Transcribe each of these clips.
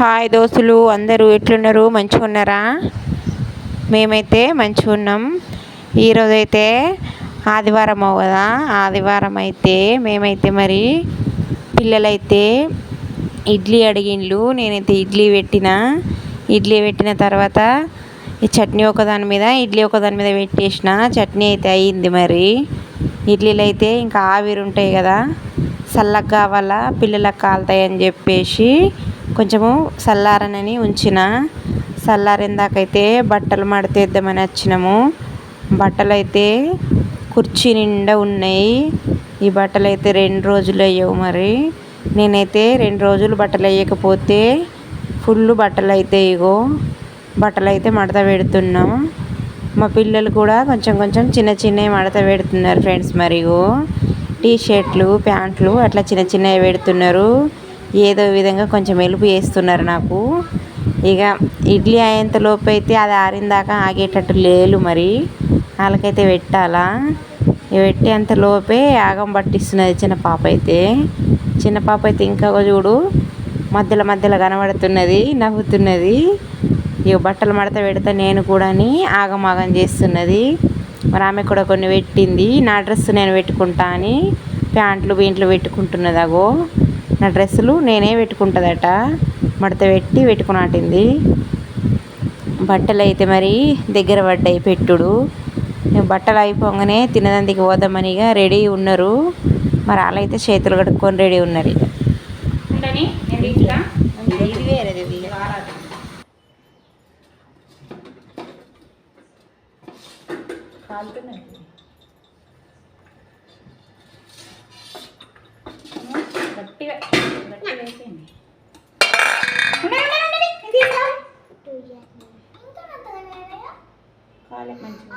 Hi దోస్తులు, అందరూ ఎట్లున్నారు? మంచిగా ఉన్నారా? మేమైతే మంచిగా ఉన్నాం. ఈరోజైతే ఆదివారం కదా, ఆదివారం అయితే మేమైతే మరి పిల్లలైతే ఇడ్లీ అడిగిండ్లు. నేనైతే ఇడ్లీ పెట్టిన తర్వాత ఈ చట్నీ ఒకదాని మీద ఇడ్లీ ఒకదాని మీద పెట్టేసిన. చట్నీ అయితే అయ్యింది. మరి ఇడ్లీలు అయితే ఇంకా ఆవిరి ఉంటాయి కదా, చల్లగా కావాలా పిల్లలకు కాలుతాయని చెప్పేసి కొంచెము చల్లారనని ఉంచిన. చల్లారిందాకైతే బట్టలు మడతేద్దామని వచ్చినాము. బట్టలు అయితే కుర్చీ నిండా ఉన్నాయి. ఈ బట్టలు అయితే 2 రోజులు అయ్యవు. మరి నేనైతే 2 రోజులు బట్టలు వేయకపోతే ఫుల్ బట్టలు అయితే బట్టలు అయితే మడత పెడుతున్నాం. మా పిల్లలు కూడా కొంచెం చిన్నవి మడత పెడుతున్నారు ఫ్రెండ్స్. మరి టీ షర్ట్లు, ప్యాంట్లు అట్లా చిన్నవి పెడుతున్నారు. ఏదో విధంగా కొంచెం హెల్ప్ చేస్తున్నారు నాకు. ఇక ఇడ్లీ అయ్యేంతలోపు అయితే అది ఆరిందాకా ఆగేటట్టు లేదు. మరి వాళ్ళకైతే పెట్టాలా, పెట్టేంతలోపే ఆగం పట్టిస్తున్నది చిన్న పాప అయితే ఇంకా చూడు మధ్యలో కనబడుతున్నది, నవ్వుతున్నది. ఇక బట్టలు మడత పెడితే నేను కూడా ఆగం చేస్తున్నది. మరి ఆమె కూడా కొన్ని పెట్టింది. నా డ్రెస్ నేను పెట్టుకుంటా అని ప్యాంట్లు పెట్టుకుంటున్నది. నా డ్రెస్సులు నేనే పెట్టుకుంటుందట. మడత పెట్టుకున్నట్టింది. బట్టలు అయితే మరి దగ్గర పడ్డాయి పెట్టుడు. బట్టలు అయిపోగానే తినదందికి పోదామనిగా రెడీ ఉన్నారు. మరి వాళ్ళైతే చేతులు కడుక్కొని రెడీ ఉన్నారు. గట్టిగా వేసేయండి. కాలే మంచిగా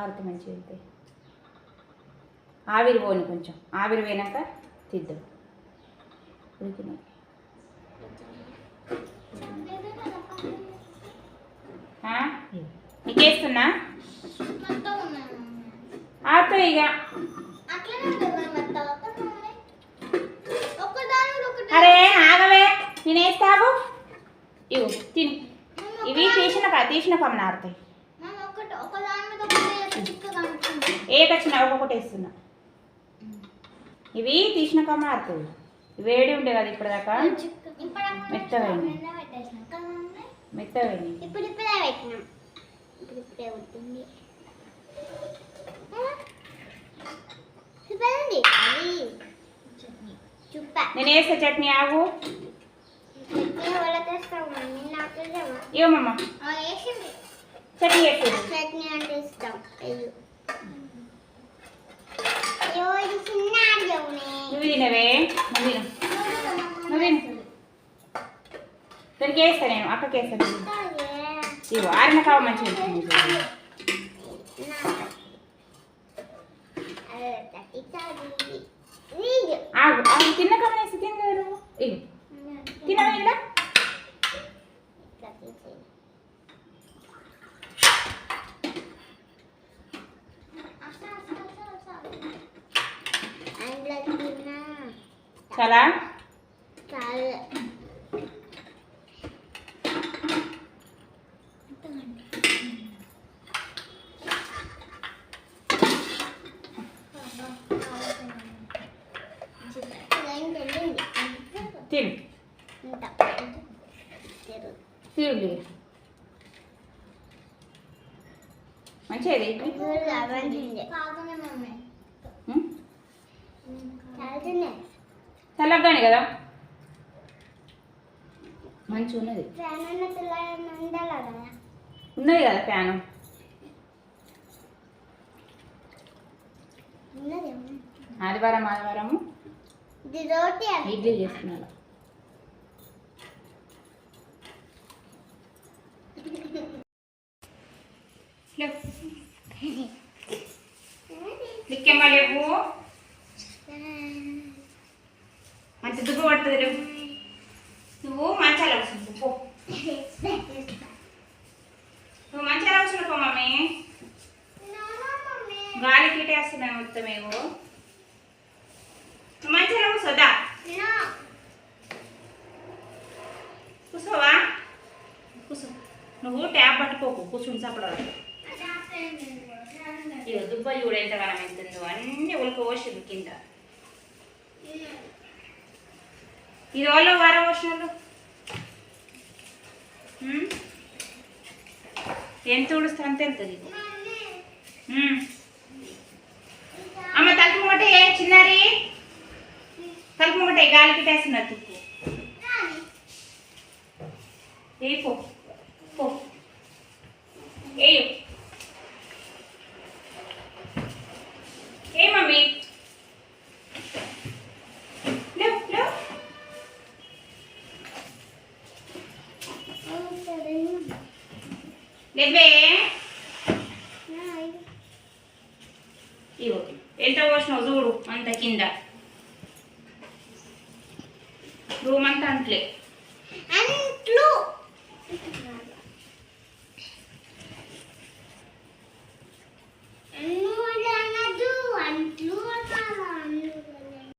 ఆరితే మంచిగా వెళ్తాయి. ఆవిరి పోని, కొంచెం ఆవిరి పోయినాక తీద్దాం. నీకేస్తున్నా ఆతో ఇక. అరే ఆగవే, నేను వేస్తావు. ఇవి తిను. ఇవి తీసిన పమ్మన ఆరుతాయి. ఏకొచ్చినా ఒక్కొక్కటి వేస్తున్నా. ఇవి తీసిన కమ్మ ఆరుతాయి. వేడి ఉండే కదా ఇప్పటిదాకా. మెత్తవేయండి. నేను వేస్తా చట్నీ. ఆగు ఇవ్వమ్మ. చట్నీ అంటే ఇష్టం. నువ్వు తినవే, దానికి వేస్తా నేను. అక్కకి వేస్తాను. ఇవ్వ ఆరిన కావ మంచిగా. తిన్న కమ్మనేసి తిన్నారు. ఇవి తినవా? ఇలా చాలా తిరుగు మంచిది. చల్లగానే కదా, మంచిగా ఉన్నది. ఉన్నది కదా ఫ్యాను. ఆదివారము ఇడ్లీ చేస్తున్నాను. దిక్కేమ్మా లేవు, మంచి దుబ్బు పడుతుంది. లేవు నువ్వు మంచాల కూర్చుంటు పో. నువ్వు మంచాల కూర్చుంటు పో మమ్మీ. గాలి కీటేస్తున్నాయి మొత్తం. నువ్వు మంచాల కూర్చోదా? ఆడుకోకు కూర్చుని చప్పడాలి. ఇక దుబ్బ చూడు ఎంత కాలం ఎంతుందో అన్నీ ఉలకపోసింది కింద. ఇది వాళ్ళు వారం వచ్చినోళ్ళు ఎంత ఊడుస్తా అంత వెళ్తుంది. అమ్మ తలుపు ముంగటే చిన్నారి, తలుపు ముంగటే గాలి పెట్టేస్తున్నారు తుప్పు. ఏ పో పో ఏ మమ్మీ లేవు లేవు. లేవే ఇగో ఎంత పోసినావు చూడు అంత కింద రూమ్ అంతా అంట్లే.